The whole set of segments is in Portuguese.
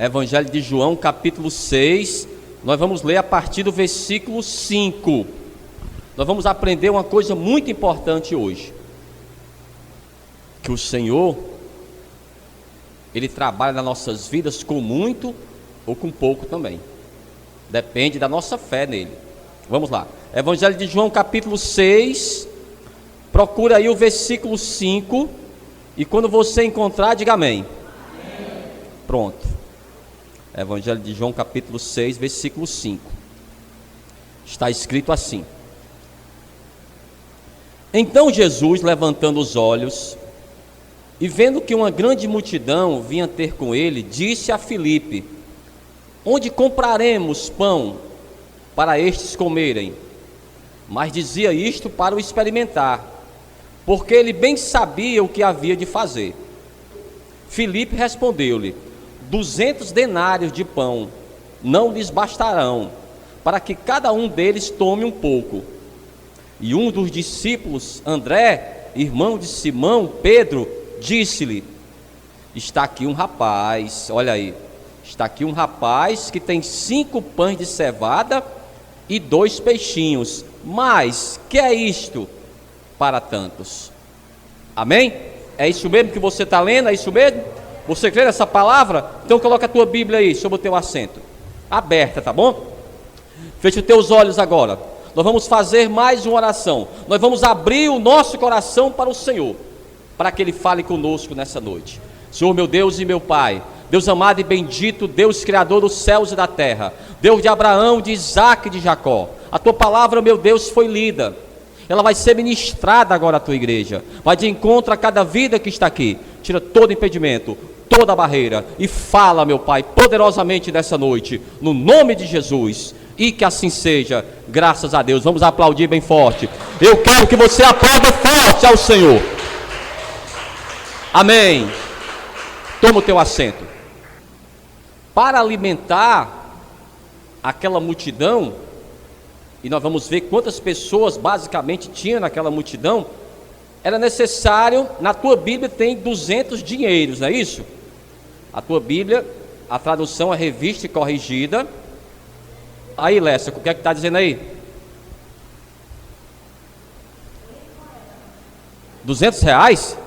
Evangelho de João, capítulo 6. Nós vamos ler a partir do versículo 5. Nós vamos aprender uma coisa muito importante hoje. Que o Senhor, Ele trabalha nas nossas vidas com muito ou com pouco também. Depende da nossa fé nele. Vamos lá. Evangelho de João, capítulo 6. Procura aí o versículo 5. E quando você encontrar, diga amém. Amém. Pronto. Evangelho de João, capítulo 6, versículo 5. Está escrito assim: Então Jesus, levantando os olhos e vendo que uma grande multidão vinha ter com ele, disse a Filipe: Onde compraremos pão para estes comerem? Mas dizia isto para o experimentar, porque ele bem sabia o que havia de fazer. Filipe respondeu-lhe: 200 denários de pão não lhes bastarão, para que cada um deles tome um pouco. E um dos discípulos, André, irmão de Simão, Pedro, disse-lhe: Está aqui um rapaz, olha aí, está aqui um rapaz que tem 5 pães de cevada e 2 peixinhos, mas que é isto para tantos? Amém? É isso mesmo que você está lendo? É isso mesmo? Você crê nessa palavra? Então coloca a tua Bíblia aí sobre o teu assento, aberta, tá bom? Feche os teus olhos agora. Nós vamos fazer mais uma oração. Nós vamos abrir o nosso coração para o Senhor, para que Ele fale conosco nessa noite. Senhor, meu Deus e meu Pai, Deus amado e bendito, Deus criador dos céus e da terra, Deus de Abraão, de Isaac e de Jacó, a tua palavra, meu Deus, foi lida. Ela vai ser ministrada agora à tua igreja. Vai de encontro a cada vida que está aqui. Tira todo impedimento, toda barreira, e fala, meu Pai, poderosamente nessa noite, no nome de Jesus. E que assim seja, graças a Deus. Vamos aplaudir bem forte. Eu quero que você aplauda forte ao Senhor. Amém. Toma o teu assento. Para alimentar aquela multidão, e nós vamos ver quantas pessoas basicamente tinha naquela multidão, era necessário, na tua Bíblia tem 200 dinheiros, não é isso? A tua Bíblia, a tradução é Revista e Corrigida. Aí, Lécia, o que é que está dizendo aí? 200 reais?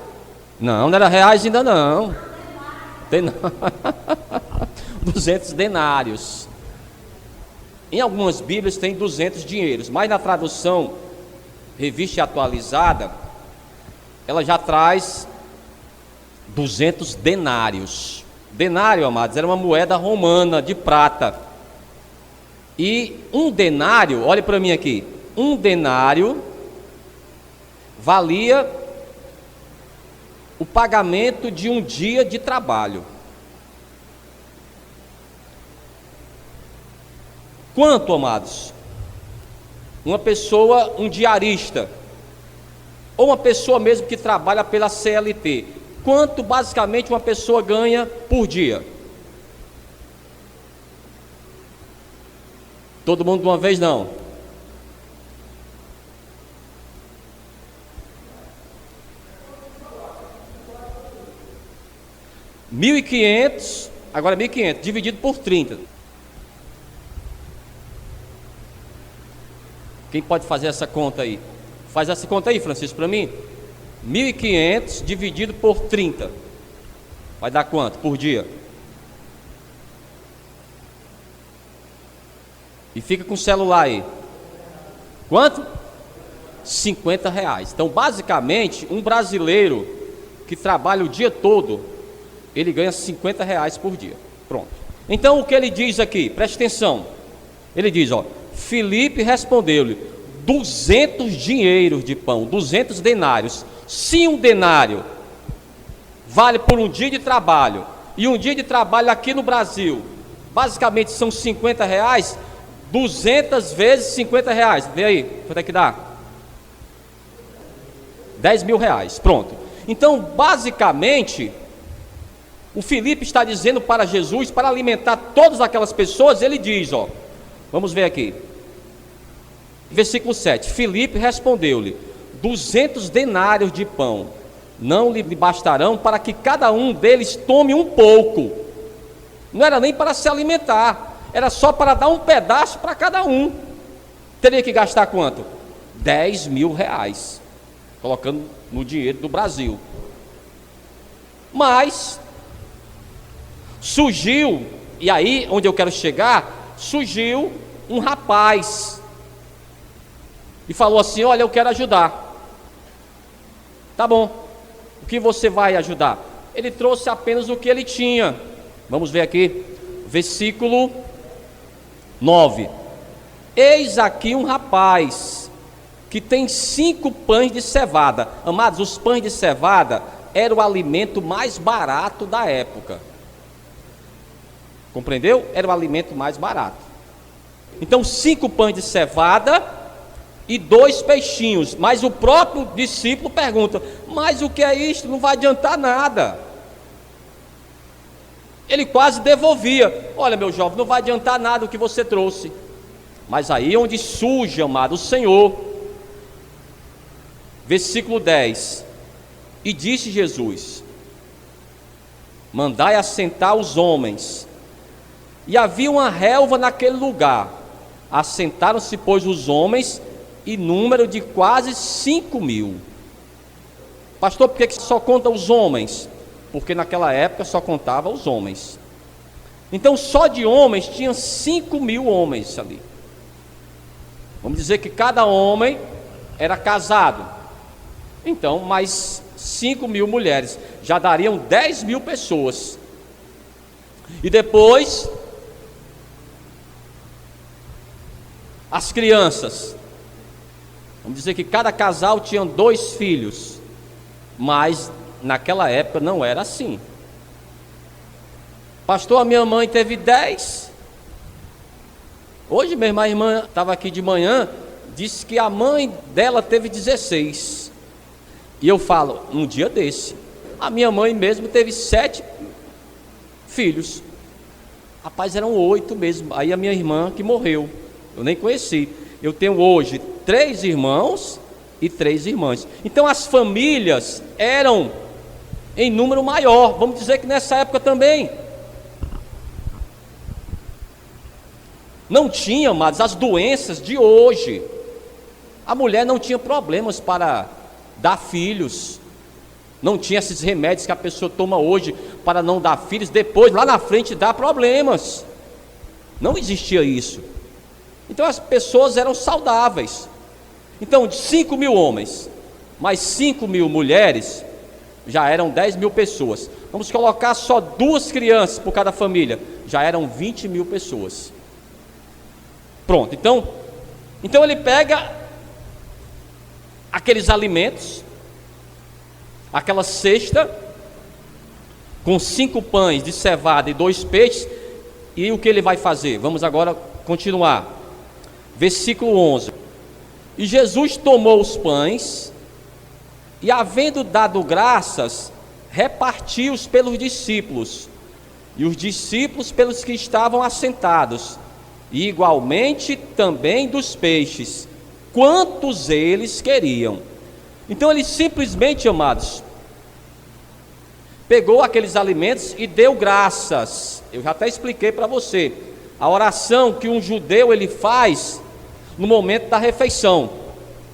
Não, não era reais ainda não. Tem não. 200 denários. Em algumas Bíblias tem 200 dinheiros, mas na tradução Revista Atualizada, ela já traz 200 denários. Denário, amados, era uma moeda romana de prata. E um denário, olhe para mim aqui, um denário valia o pagamento de um dia de trabalho. Quanto, amados? Uma pessoa, um diarista, ou uma pessoa mesmo que trabalha pela CLT, quanto basicamente uma pessoa ganha por dia? Todo mundo de uma vez não. R$ 1.500, agora 1.500 dividido por 30. Quem pode fazer essa conta aí? Faz essa conta aí, Francisco, para mim. 1.500 dividido por 30. Vai dar quanto por dia? E fica com o celular aí. Quanto? 50 reais. Então, basicamente, um brasileiro que trabalha o dia todo, ele ganha 50 reais por dia. Pronto. Então, o que ele diz aqui? Preste atenção. Ele diz, ó: Filipe respondeu-lhe: 200 dinheiros de pão, 200 denários. Se um denário vale por um dia de trabalho, e um dia de trabalho aqui no Brasil, basicamente são 50 reais, 200 vezes 50 reais, vê aí, quanto é que dá? 10 mil reais, pronto. Então, basicamente, o Filipe está dizendo para Jesus, para alimentar todas aquelas pessoas, ele diz, ó, vamos ver aqui, versículo 7, Filipe respondeu-lhe: 200 denários de pão não lhe bastarão para que cada um deles tome um pouco. Não era nem para se alimentar, era só para dar um pedaço para cada um. Teria que gastar quanto? 10 mil reais, colocando no dinheiro do Brasil. Mas surgiu, e aí onde eu quero chegar, surgiu um rapaz e falou assim: olha, eu quero ajudar. Tá bom, o que você vai ajudar? Ele trouxe apenas o que ele tinha. Vamos ver aqui, versículo 9. Eis aqui um rapaz que tem 5 pães de cevada. Amados, os pães de cevada era o alimento mais barato da época. Compreendeu? Era o alimento mais barato. Então 5 pães de cevada e 2 peixinhos. Mas o próprio discípulo pergunta: mas o que é isto? Não vai adiantar nada. Ele quase devolvia: olha, meu jovem, não vai adiantar nada o que você trouxe. Mas aí onde surge, amado, o Senhor. Versículo 10. E disse Jesus: mandai assentar os homens. E havia uma relva naquele lugar. Assentaram-se, pois, os homens, em número de quase 5.000. Pastor, por que só conta os homens? Porque naquela época só contava os homens. Então só de homens tinha 5.000 homens ali. Vamos dizer que cada homem era casado. Então mais 5.000 mulheres, já dariam 10.000 pessoas. E depois as crianças. Vamos dizer que cada casal tinha 2 filhos. Mas naquela época não era assim. Pastor, a minha mãe teve 10. Hoje mesmo a irmã estava aqui de manhã, disse que a mãe dela teve 16. E eu falo, um dia desse, a minha mãe mesmo teve 7 filhos. Rapaz, eram 8 mesmo. Aí a minha irmã que morreu, eu nem conheci. Eu tenho hoje 3 irmãos e 3 irmãs. Então as famílias eram em número maior. Vamos dizer que nessa época também não tinha, mas as doenças de hoje. A mulher não tinha problemas para dar filhos. Não tinha esses remédios que a pessoa toma hoje para não dar filhos, depois lá na frente dá problemas. Não existia isso. Então as pessoas eram saudáveis. Então de 5.000 homens mais 5.000 mulheres, já eram 10.000 pessoas. Vamos colocar só 2 crianças por cada família, já eram 20.000 pessoas. Pronto, então ele pega aqueles alimentos, aquela cesta com 5 pães de cevada e 2 peixes, e o que ele vai fazer? Vamos agora continuar. Versículo 11. E Jesus tomou os pães e, havendo dado graças, repartiu-os pelos discípulos, e os discípulos pelos que estavam assentados, e igualmente também dos peixes, quantos eles queriam. Então ele simplesmente, amados, pegou aqueles alimentos e deu graças. Eu já até expliquei para você a oração que um judeu ele faz no momento da refeição.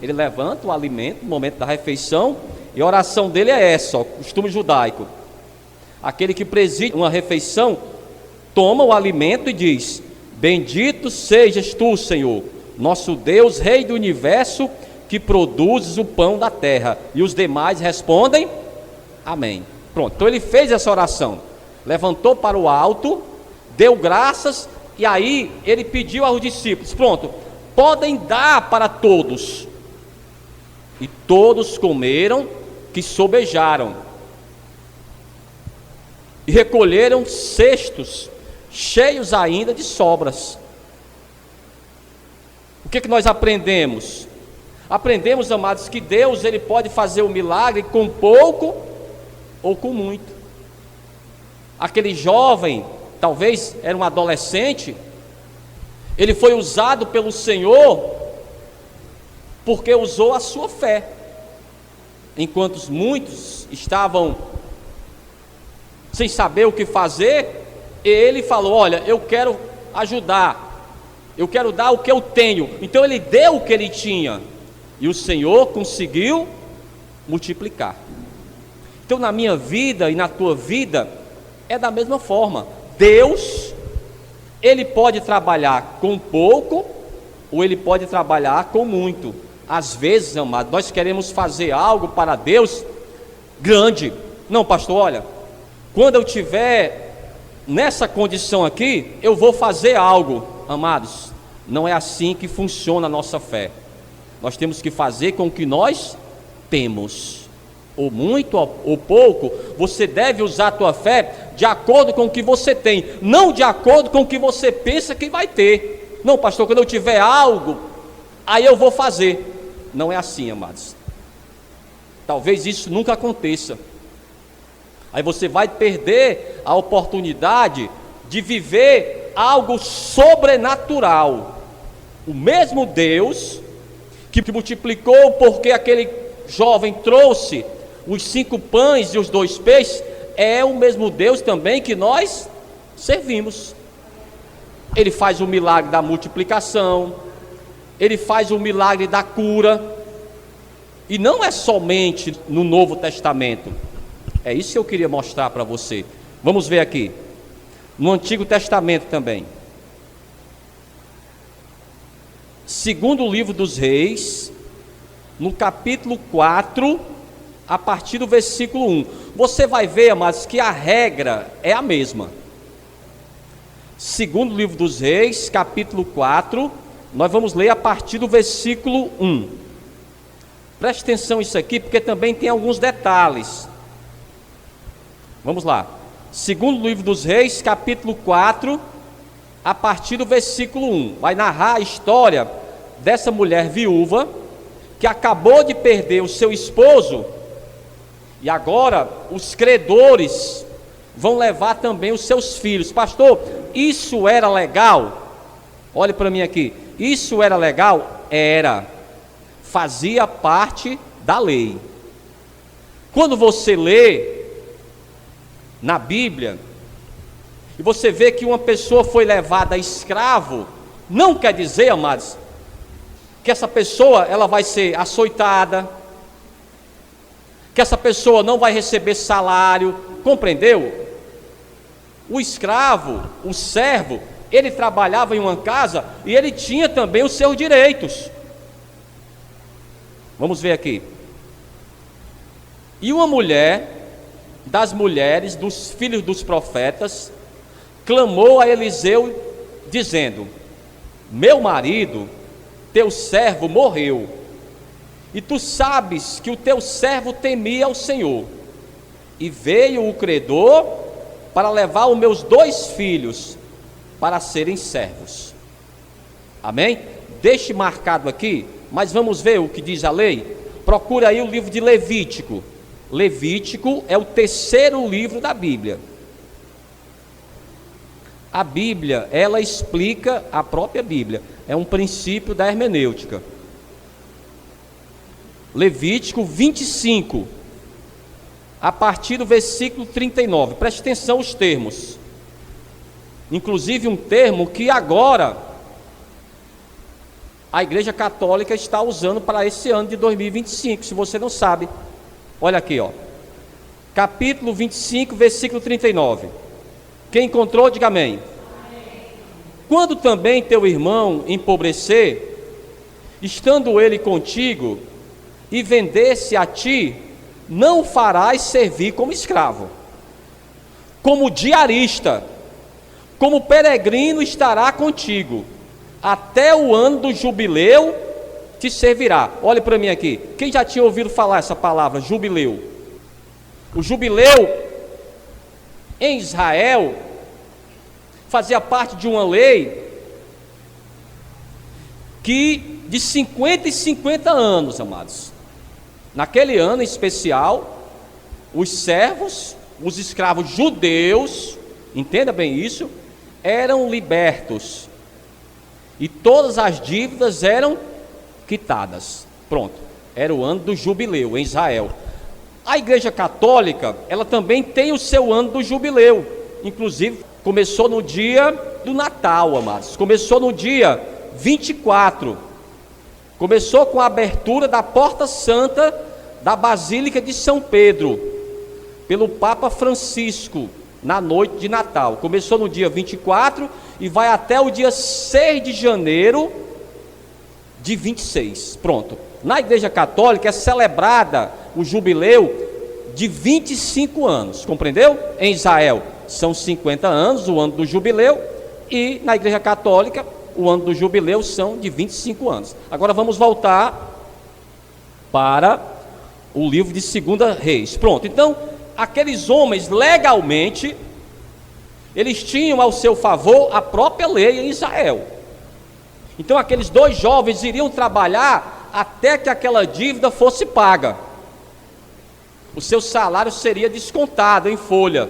Ele levanta o alimento no momento da refeição, e a oração dele é essa, o costume judaico. Aquele que preside uma refeição toma o alimento e diz: bendito sejas tu, Senhor, nosso Deus, Rei do universo, que produzes o pão da terra. E os demais respondem: amém. Pronto, então ele fez essa oração, levantou para o alto, deu graças, e aí ele pediu aos discípulos: pronto, podem dar para todos. E todos comeram, que sobejaram, e recolheram cestos cheios ainda de sobras. O que nós aprendemos? Aprendemos, amados, que Deus ele pode fazer o milagre com pouco ou com muito. Aquele jovem, talvez era um adolescente, ele foi usado pelo Senhor porque usou a sua fé, enquanto muitos estavam sem saber o que fazer. Ele falou: olha, eu quero ajudar, eu quero dar o que eu tenho. Então ele deu o que ele tinha, e o Senhor conseguiu multiplicar. Então na minha vida e na tua vida é da mesma forma. Deus, Ele pode trabalhar com pouco, ou Ele pode trabalhar com muito. Às vezes, amados, nós queremos fazer algo para Deus grande. Não, pastor, olha, quando eu tiver nessa condição aqui, eu vou fazer algo. Amados, não é assim que funciona a nossa fé. Nós temos que fazer com o que nós temos. Ou muito ou pouco, você deve usar a tua fé de acordo com o que você tem, não de acordo com o que você pensa que vai ter. Não, pastor, quando eu tiver algo, aí eu vou fazer. Não é assim, amados. Talvez isso nunca aconteça. Aí você vai perder a oportunidade de viver algo sobrenatural. O mesmo Deus que multiplicou, porque aquele jovem trouxe os 5 pães e os 2 peixes, é o mesmo Deus também que nós servimos. Ele faz o milagre da multiplicação, Ele faz o milagre da cura, e não é somente no Novo Testamento. É isso que eu queria mostrar para você. Vamos ver aqui, no Antigo Testamento também. Segundo livro dos Reis, no capítulo 4, a partir do versículo 1. Você vai ver, amados, que a regra é a mesma. Segundo livro dos Reis, capítulo 4, nós vamos ler a partir do versículo 1. Preste atenção nisso aqui, porque também tem alguns detalhes. Vamos lá. Segundo livro dos Reis, capítulo 4, a partir do versículo 1. Vai narrar a história dessa mulher viúva, que acabou de perder o seu esposo, e agora os credores vão levar também os seus filhos. Pastor, isso era legal? Olhe para mim aqui. Isso era legal? Era. Fazia parte da lei. Quando você lê na Bíblia, e você vê que uma pessoa foi levada a escravo, não quer dizer, amados, que essa pessoa ela vai ser açoitada, que essa pessoa não vai receber salário, compreendeu? O escravo, o servo, ele trabalhava em uma casa e ele tinha também os seus direitos. Vamos ver aqui. E uma mulher, das mulheres, dos filhos dos profetas, clamou a Eliseu, dizendo: meu marido, teu servo, morreu, e tu sabes que o teu servo temia ao Senhor, e veio o credor para levar os meus 2 filhos para serem servos. Amém? Deixe marcado aqui, mas vamos ver o que diz a lei. Procura aí o livro de Levítico. Levítico é o 3º livro da Bíblia. A Bíblia, ela explica a própria Bíblia. É um princípio da hermenêutica. Levítico 25, a partir do versículo 39. Preste atenção aos termos. Inclusive um termo que agora a Igreja Católica está usando para esse ano de 2025, se você não sabe. Olha aqui, ó. Capítulo 25, versículo 39. Quem encontrou, diga amém. Quando também teu irmão empobrecer, estando ele contigo, e vender-se a ti, não o farás servir como escravo, como diarista, como peregrino estará contigo, até o ano do jubileu te servirá. Olhe para mim aqui, quem já tinha ouvido falar essa palavra, jubileu? O jubileu em Israel fazia parte de uma lei que de 50 e 50 anos, amados. Naquele ano em especial, os servos, os escravos judeus, entenda bem isso, eram libertos e todas as dívidas eram quitadas. Pronto, era o ano do jubileu em Israel. A Igreja Católica, ela também tem o seu ano do jubileu, inclusive começou no dia do Natal, amados. Começou no dia 24. Começou com a abertura da Porta Santa da Basílica de São Pedro, pelo Papa Francisco, na noite de Natal. Começou no dia 24 e vai até o dia 6 de janeiro de 26. Pronto. Na Igreja Católica é celebrada o jubileu de 25 anos, compreendeu? Em Israel são 50 anos, o ano do jubileu, e na Igreja Católica o ano do jubileu são de 25 anos. Agora vamos voltar para o livro de 2 Reis. Pronto, então, aqueles homens legalmente, eles tinham ao seu favor a própria lei em Israel. Então aqueles dois jovens iriam trabalhar até que aquela dívida fosse paga. O seu salário seria descontado em folha,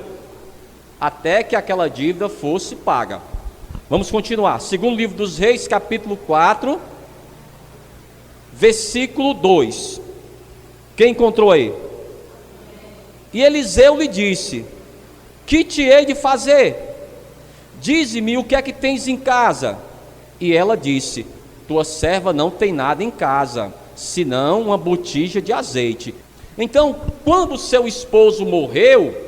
até que aquela dívida fosse paga. Vamos continuar. Segundo livro dos Reis, capítulo 4, versículo 2. Quem encontrou aí? E Eliseu lhe disse: que te hei de fazer? Dize-me o que é que tens em casa. E ela disse: tua serva não tem nada em casa, senão uma botija de azeite. Então, quando seu esposo morreu,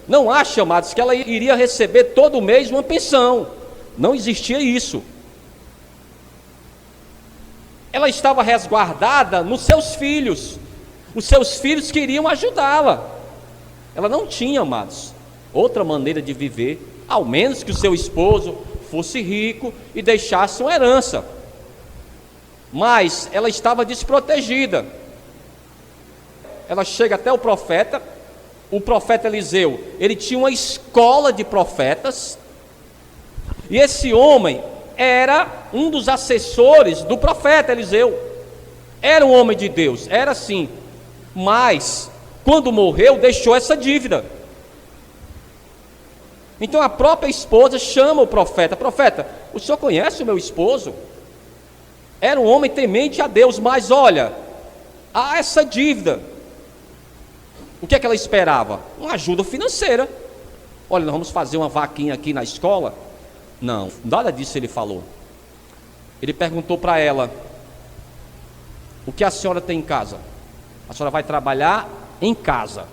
não acha, amados, que ela iria receber todo mês uma pensão. Não existia isso. Ela estava resguardada nos seus filhos. Os seus filhos queriam ajudá-la. Ela não tinha, amados, outra maneira de viver, ao menos que o seu esposo fosse rico e deixasse uma herança. Mas ela estava desprotegida. Ela chega até o profeta Eliseu, ele tinha uma escola de profetas, e esse homem era um dos assessores do profeta Eliseu, era um homem de Deus, era sim, mas quando morreu deixou essa dívida. Então a própria esposa chama o profeta: profeta, o senhor conhece o meu esposo? Era um homem temente a Deus, mas olha, há essa dívida. O que é que ela esperava? Uma ajuda financeira. Olha, nós vamos fazer uma vaquinha aqui na escola. Não, nada disso ele falou. Ele perguntou para ela: o que a senhora tem em casa? A senhora vai trabalhar em casa.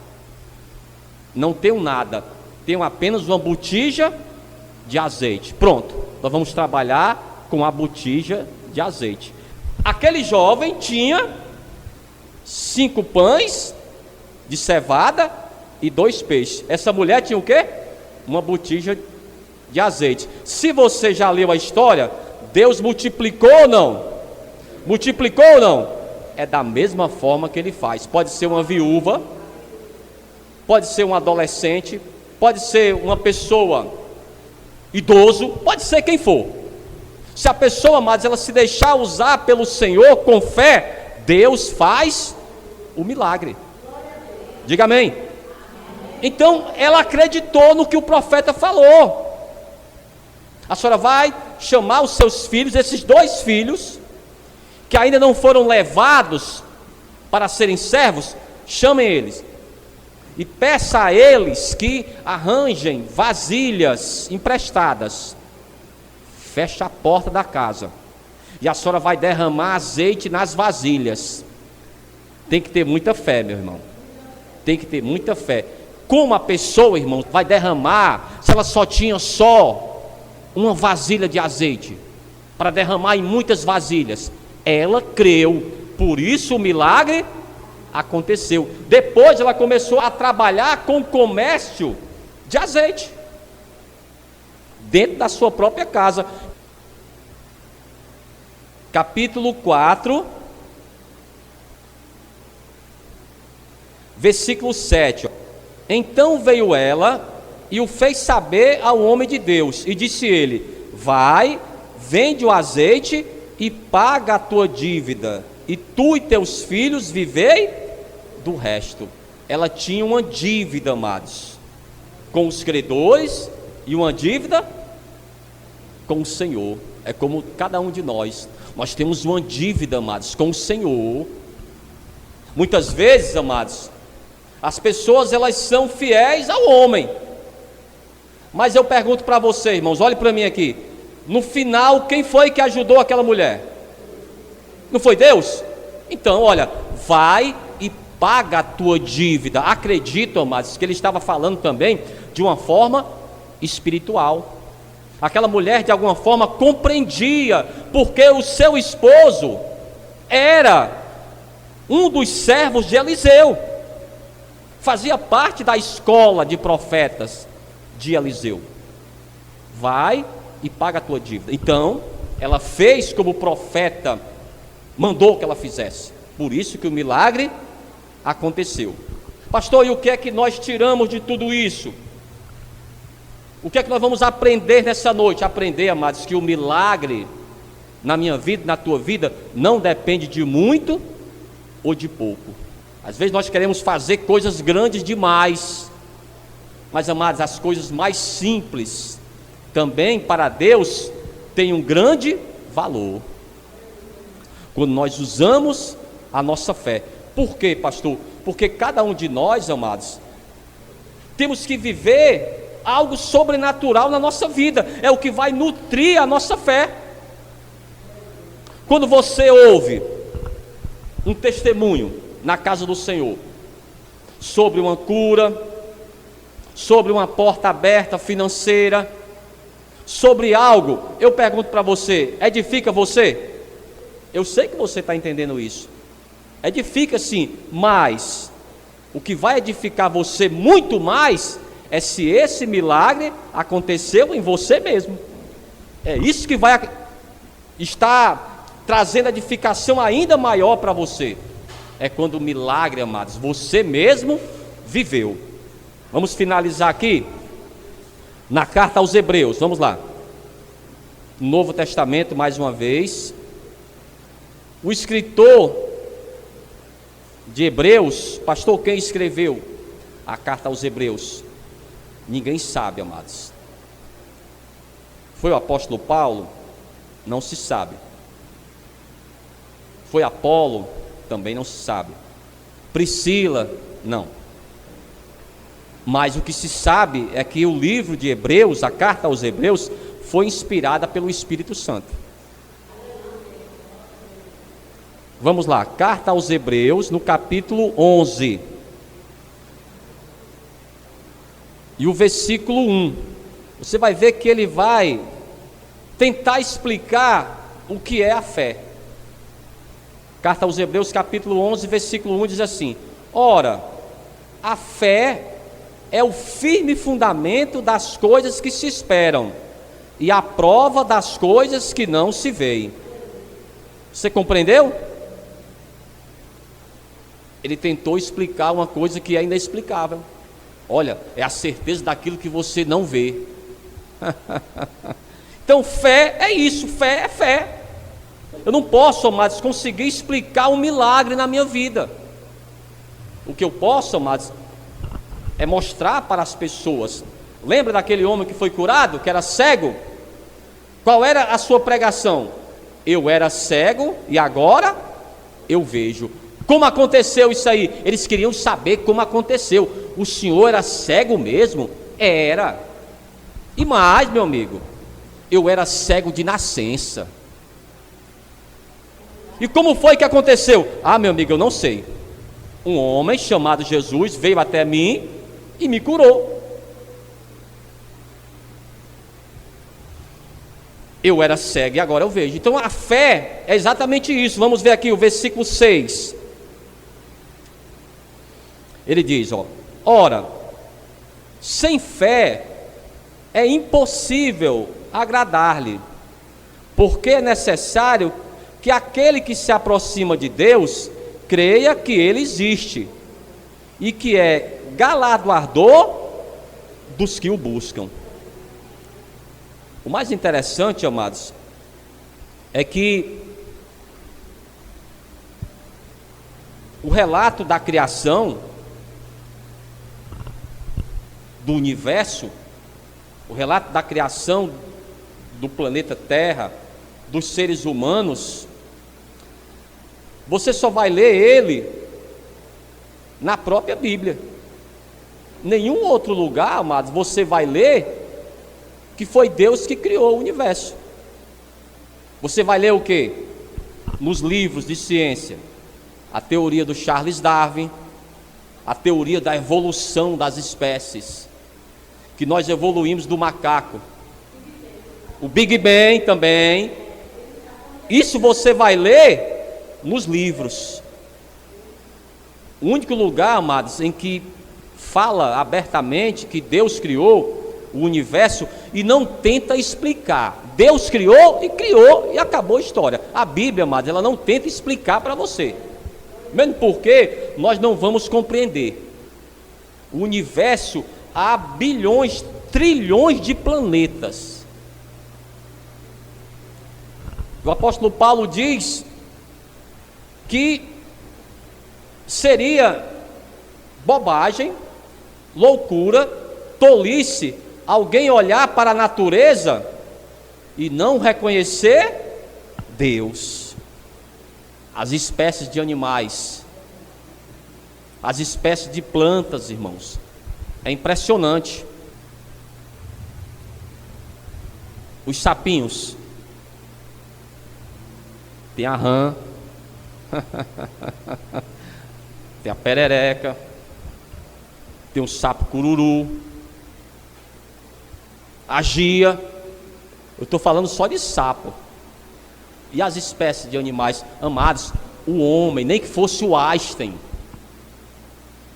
Não tenho nada, tenho apenas uma botija de azeite. Pronto, nós vamos trabalhar com a botija de azeite. Aquele jovem tinha 5 pães de cevada e 2 peixes. Essa mulher tinha o quê? Uma botija de azeite. Se você já leu a história, Deus multiplicou ou não? Multiplicou ou não? É da mesma forma que ele faz. Pode ser uma viúva, pode ser um adolescente, pode ser uma pessoa idoso, pode ser quem for. Se a pessoa, amados, ela se deixar usar pelo Senhor com fé, Deus faz o milagre. Diga amém. Então ela acreditou no que o profeta falou. A senhora vai chamar os seus filhos, esses 2 filhos que ainda não foram levados para serem servos, chamem eles e peça a eles que arranjem vasilhas emprestadas. Fecha a porta da casa e a senhora vai derramar azeite nas vasilhas. Tem que ter muita fé, meu irmão. Tem que ter muita fé. Como a pessoa, irmão, vai derramar se ela só tinha uma vasilha de azeite para derramar em muitas vasilhas? Ela creu, por isso o milagre aconteceu. Depois ela começou a trabalhar com comércio de azeite dentro da sua própria casa. Capítulo 4, versículo 7. Então veio ela e o fez saber ao homem de Deus, e disse ele: vai, vende o azeite e paga a tua dívida, e tu e teus filhos vivei do resto. Ela tinha uma dívida, amados, com os credores, e uma dívida com o Senhor. É como cada um de nós temos uma dívida, amados, com o Senhor. Muitas vezes, amados, as pessoas elas são fiéis ao homem, Mas eu pergunto para você, irmãos, olhe para mim aqui. No final, quem foi que ajudou aquela mulher? Não foi Deus? Então, olha, vai e paga a tua dívida. Acredito, amados, que ele estava falando também de uma forma espiritual. Aquela mulher de alguma forma compreendia, porque o seu esposo era um dos servos de Eliseu, fazia parte da escola de profetas de Eliseu. Vai e paga a tua dívida. Então, ela fez como o profeta mandou que ela fizesse. Por isso que o milagre aconteceu. Pastor, e o que é que nós tiramos de tudo isso? O que é que nós vamos aprender nessa noite? Aprender, amados, que o milagre na minha vida, na tua vida, não depende de muito ou de pouco. Às vezes nós queremos fazer coisas grandes demais, mas, amados, as coisas mais simples também para Deus têm um grande valor quando nós usamos a nossa fé. Por quê, pastor? Porque cada um de nós, amados, temos que viver algo sobrenatural na nossa vida. É o que vai nutrir a nossa fé. Quando você ouve um testemunho na casa do Senhor sobre uma cura, sobre uma porta aberta financeira, sobre algo, eu pergunto para você, edifica você? Eu sei que você está entendendo isso. Edifica sim, mas o que vai edificar você muito mais é se esse milagre aconteceu em você mesmo. É isso que vai estar trazendo edificação ainda maior para você. É quando o milagre, amados, você mesmo viveu. Vamos finalizar aqui na carta aos Hebreus. Vamos lá. Novo Testamento, mais uma vez. O escritor de Hebreus, pastor, quem escreveu a carta aos Hebreus? Ninguém sabe, amados. Foi o apóstolo Paulo? Não se sabe. Foi Apolo? Também não se sabe. Priscila? Não. Mas o que se sabe é que o livro de Hebreus, a carta aos Hebreus, foi inspirada pelo Espírito Santo. Vamos lá, carta aos Hebreus, no capítulo 11. E o versículo 1, você vai ver que ele vai tentar explicar o que é a fé. Carta aos Hebreus, capítulo 11, versículo 1 diz assim: ora, a fé é o firme fundamento das coisas que se esperam e a prova das coisas que não se veem. Você compreendeu? Ele tentou explicar uma coisa que é inexplicável. Olha, é a certeza daquilo que você não vê. Então fé é isso, fé é fé. Eu não posso, amados, conseguir explicar um milagre na minha vida. O que eu posso, amados, é mostrar para as pessoas. Lembra daquele homem que foi curado, que era cego? Qual era a sua pregação? Eu era cego e agora eu vejo. Como aconteceu isso aí? Eles queriam saber como aconteceu. O senhor era cego mesmo? Era. E mais, meu amigo, eu era cego de nascença. E como foi que aconteceu? Ah, meu amigo, eu não sei. Um homem chamado Jesus veio até mim e me curou. Eu era cego e agora eu vejo. Então a fé é exatamente isso. Vamos ver aqui o versículo 6. Ele diz, ora, sem fé é impossível agradar-lhe, porque é necessário que aquele que se aproxima de Deus creia que Ele existe e que é galardoador dos que o buscam. O mais interessante, amados, é que o relato da criação do universo, o relato da criação do planeta Terra, dos seres humanos, você só vai ler ele na própria Bíblia. Nenhum outro lugar, amados, você vai ler que foi Deus que criou o universo. Você vai ler o quê? Nos livros de ciência, a teoria do Charles Darwin, a teoria da evolução das espécies, que nós evoluímos do macaco, o Big Bang também. Isso você vai ler nos livros. O único lugar, amados, em que fala abertamente que Deus criou o universo e não tenta explicar. Deus criou e acabou a história. A Bíblia, amados, ela não tenta explicar para você, mesmo porque nós não vamos compreender. O universo, há bilhões, trilhões de planetas. O apóstolo Paulo diz que seria bobagem, loucura, tolice alguém olhar para a natureza e não reconhecer Deus. As espécies de animais, as espécies de plantas, irmãos, é impressionante. Os sapinhos, tem a rã, tem a perereca, tem o sapo cururu, a gia. Eu estou falando só de sapo. E as espécies de animais, amados, o homem, nem que fosse o Einstein,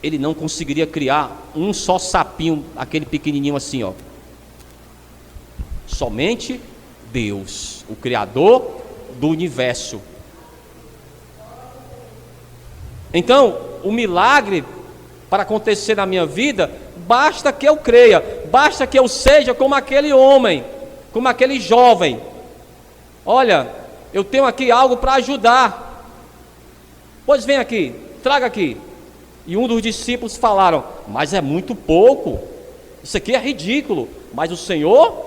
ele não conseguiria criar um só sapinho, aquele pequenininho assim, ó. Somente Deus, o Criador do universo. Então, o milagre para acontecer na minha vida, basta que eu creia, basta que eu seja como aquele homem, como aquele jovem. Olha, eu tenho aqui algo para ajudar. Pois vem aqui, traga aqui. E um dos discípulos falaram: mas é muito pouco, isso aqui é ridículo. Mas o Senhor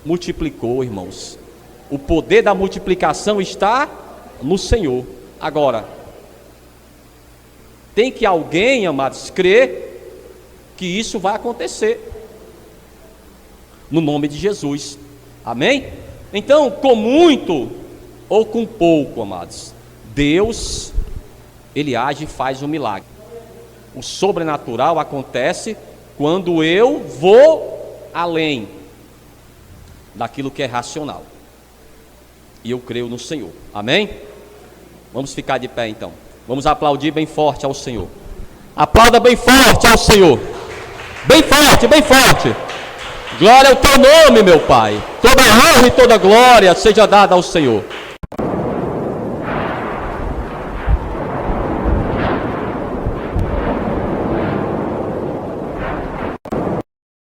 multiplicou, irmãos. O poder da multiplicação está no Senhor. Agora, tem que alguém, amados, crer que isso vai acontecer, no nome de Jesus, amém? Então, com muito ou com pouco, amados, Deus, Ele age e faz um milagre. O sobrenatural acontece quando eu vou além daquilo que é racional, e eu creio no Senhor, amém? Vamos ficar de pé então, vamos aplaudir bem forte ao Senhor. Aplauda bem forte ao Senhor, bem forte, bem forte. Glória ao teu nome, meu Pai. Toda honra e toda glória seja dada ao Senhor.